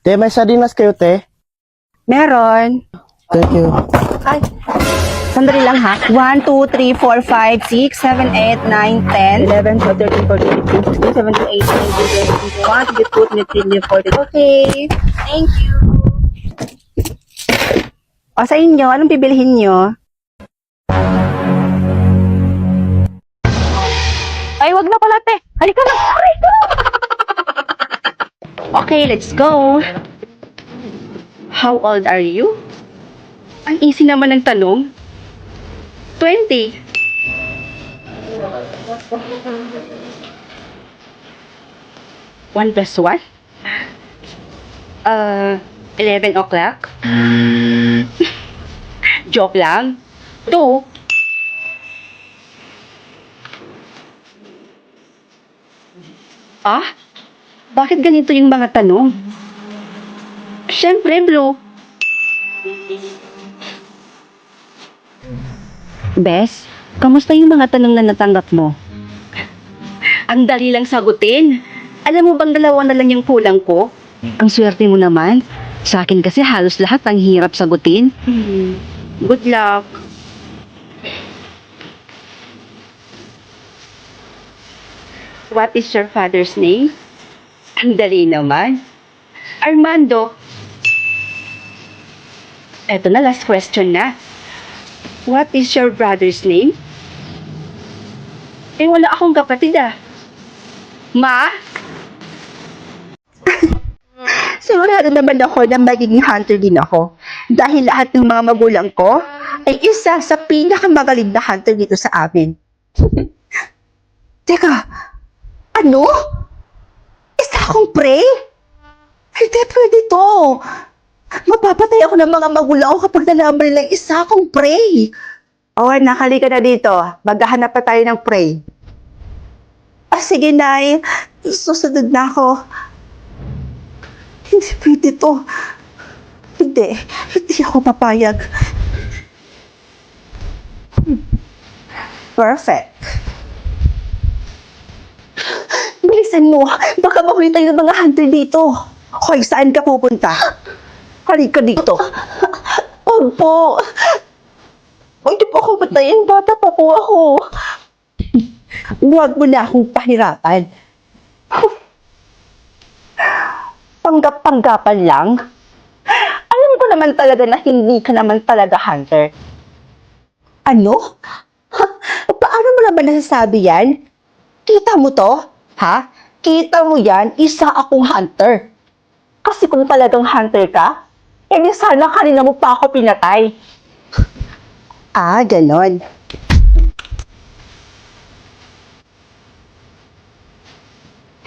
Te, may sardinas kayo, te? Meron. Thank you. Ay, sandali lang ha. 1, 2, 3, 4, 5, 6, 7, 8, 9, 10, 11, 12, 13, 14, 15, 16, 17, 18, 19, 20, 21, 22, 23, 24, 25. Okay. Thank you. O sa inyo, anong bibilihin nyo? Ay, wag na pala, te. Halika na. Okay, let's go. How old are you? Ang easy naman ng tanong. 20. One plus one? 11 o'clock? Joke lang. 2. Ah? Bakit ganito yung mga tanong? Siyempre, Blue. Bes, kamusta yung mga tanong na natanggap mo? Ang dali lang sagutin. Alam mo bang 2 na lang yung kulang ko? Ang swerte mo naman. Sa akin kasi halos lahat ang hirap sagutin. Good luck. What is your father's name? Ang dali naman. Armando. Eto na, last question na. What is your brother's name? Eh, wala akong kapatid ah. Ma? Sigurado naman ako na magiging hunter din ako. Dahil lahat ng mga magulang ko ay isa sa pinakamagaling na hunter dito sa amin. Teka, ano? Isa akong prey? Hindi pwede to. Mapapatay ako ng mga magulang ko kapag nalaman nilang isa akong prey. O anak, halika na dito. Maghahanap pa tayo ng prey. Ah, sige, Nay. Susunod na ako. Hindi pwede to. Hindi ako papayag. Perfect. Bilisan mo. Baka mahuli tayo ng mga hunter dito. Hoy, saan ka pupunta? Halika dito. Huwag po. Hindi po ako patayin. Bata pa po ako. Huwag mo na akong pahirapan. Panggap-panggapan lang. Alam ko naman talaga na hindi ka naman talaga hunter. Ano? Ha? Paano mo naman nasasabi yan? Kita mo to? Ha? Kita mo yan? Isa akong hunter. Kasi kung talagang hunter ka, eh sana kanina mo pa ako pinatay. Ah, ganon.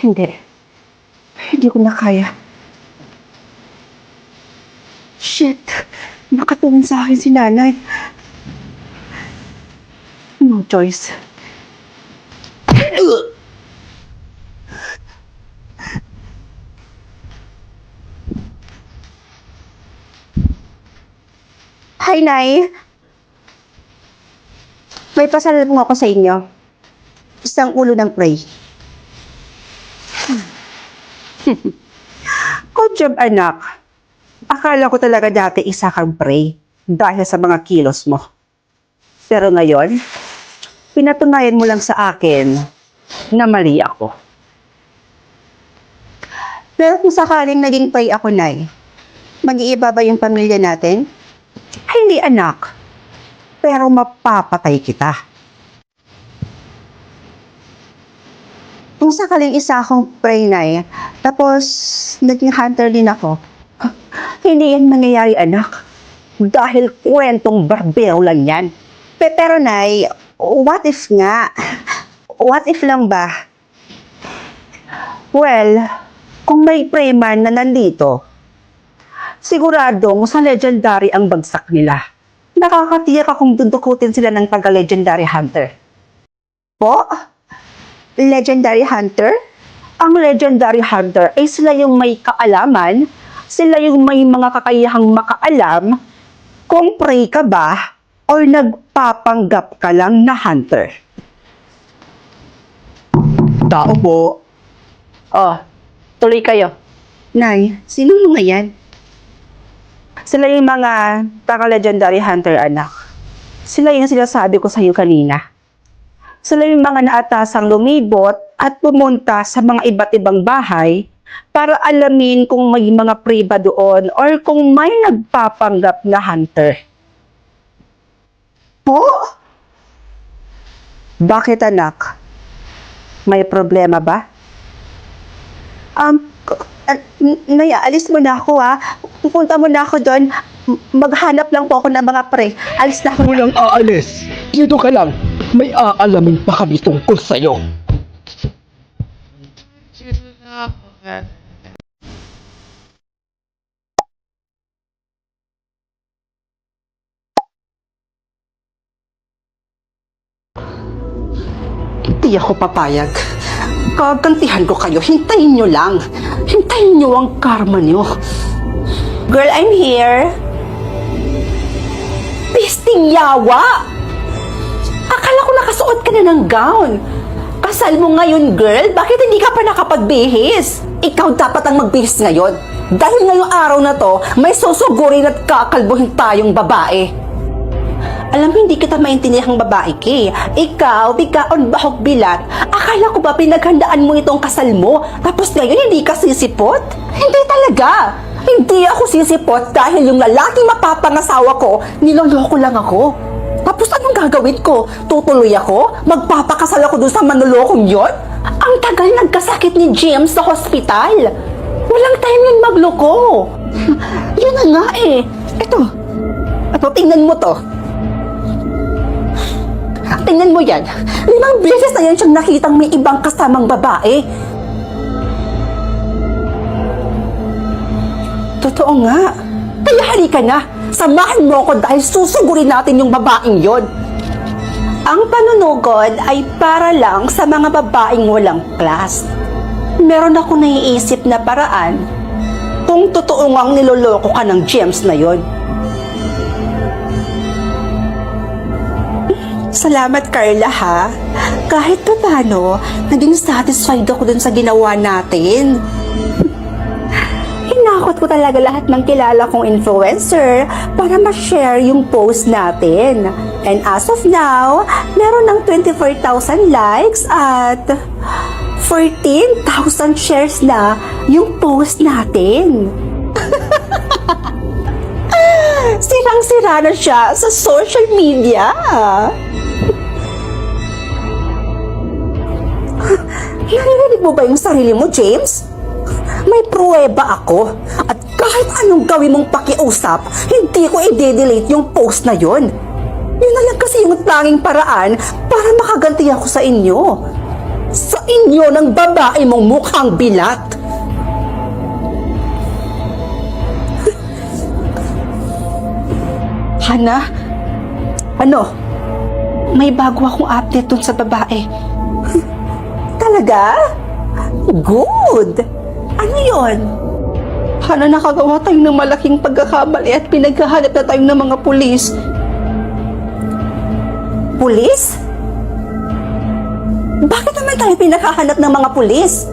Hindi. Hindi ko na kaya. Shit. Nakatulong sa akin si nanay. No choice. Hi, Nay. May pasalubong ako sa inyo. Isang ulo ng prey. Good job, anak. Akala ko talaga dati isa kang prey dahil sa mga kilos mo. Pero ngayon, pinatunayan mo lang sa akin na mali ako. Pero kung sakaling naging prey ako, Nay, mag-iiba ba yung pamilya natin? Hindi, anak. Pero mapapatay kita. Kung sakaling isa akong prey, Nay, tapos naging hunter din ako, hindi yan mangyayari, anak. Dahil kwentong barbero lang yan. Pero, Nay, what if nga? What if lang ba? Well, kung may prey man na nandito, siguradong sa legendary ang bagsak nila. Nakakatiyak akong dundukutin sila ng taga-legendary hunter. Po? Legendary hunter? Ang legendary hunter ay sila yung may kaalaman, sila yung may mga kakayahang makaalam kung prey ka ba or nagpapanggap ka lang na hunter. Tao po. Oh, tuloy kayo. Nay, sino mga yan? Sila yung mga taga-legendary hunter, anak. Sila yung sinasabi ko sa'yo kanina. Sila yung mga naatasang lumibot at pumunta sa mga iba't ibang bahay para alamin kung may mga prey ba doon or kung may nagpapanggap na hunter. Po? Bakit, anak? May problema ba? Naya, alis mo na ako, ha? Pupunta mo na ako doon. Maghanap lang po ako ng mga pre. Alis na ako. Walang aalis. Dito ka lang. May aalamin pa kami tungkol sa'yo. Hindi ako papayag. Kagantihan ko kayo. Hintayin nyo lang. Hintayin nyo ang karma nyo. Girl, I'm here. Pisting yawa! Akala ko nakasuot ka na ng gown. Kasal mo ngayon, girl. Bakit hindi ka pa nakapagbihis? Ikaw dapat ang magbihis ngayon. Dahil ngayong araw na to, may susugurin at kakalbuhin tayong babae. Alam mo, hindi kita maintindihan babae, Kay. Ikaw, bigaon bahog bilat. Akala ko ba pinaghandaan mo itong kasal mo? Tapos ngayon, hindi ka sisipot? Hindi talaga. Hindi ako sisipot dahil yung lalaking mapapangasawa ko, niloloko lang ako. Tapos anong gagawin ko? Tutuloy ako? Magpapakasal ako dun sa manlolokong yon? Ang tagal nagkasakit ni James sa hospital. Walang time yun magloko. Yun na nga eh. Ito, tingnan mo to. Tingnan mo yan. 5 beses na yan siyang nakitang may ibang kasamang babae. Totoo nga. Kaya halika na. Samahan mo ako dahil susugurin natin yung babaeng yon. Ang panunugod ay para lang sa mga babaeng walang class. Meron ako naiisip na paraan kung totoo ngang niloloko ka ng James na yon. Salamat, Carla, ha? Kahit pa paano, naging satisfied ako dun sa ginawa natin. Hinakot ko talaga lahat ng kilala kong influencer para ma-share yung post natin. And as of now, meron ng 24,000 likes at 14,000 shares na yung post natin. Sirang-sira na siya sa social media. Narinig mo ba yung sarili mo, James? May pruweba ako. At kahit anong gawin mong pakiusap, hindi ko i-delete yung post na yon. Yun na lang kasi yung tanging paraan para makaganti ako sa inyo. Sa inyo ng babae mong mukhang bilat. Hana? Ano? May bago akong update dun sa babae. Talaga? Good! Ano yon? Hana, nakagawa tayo ng malaking pagkakamali at pinaghahanap na tayo ng mga pulis. Pulis? Bakit naman tayo pinaghahanap ng mga pulis?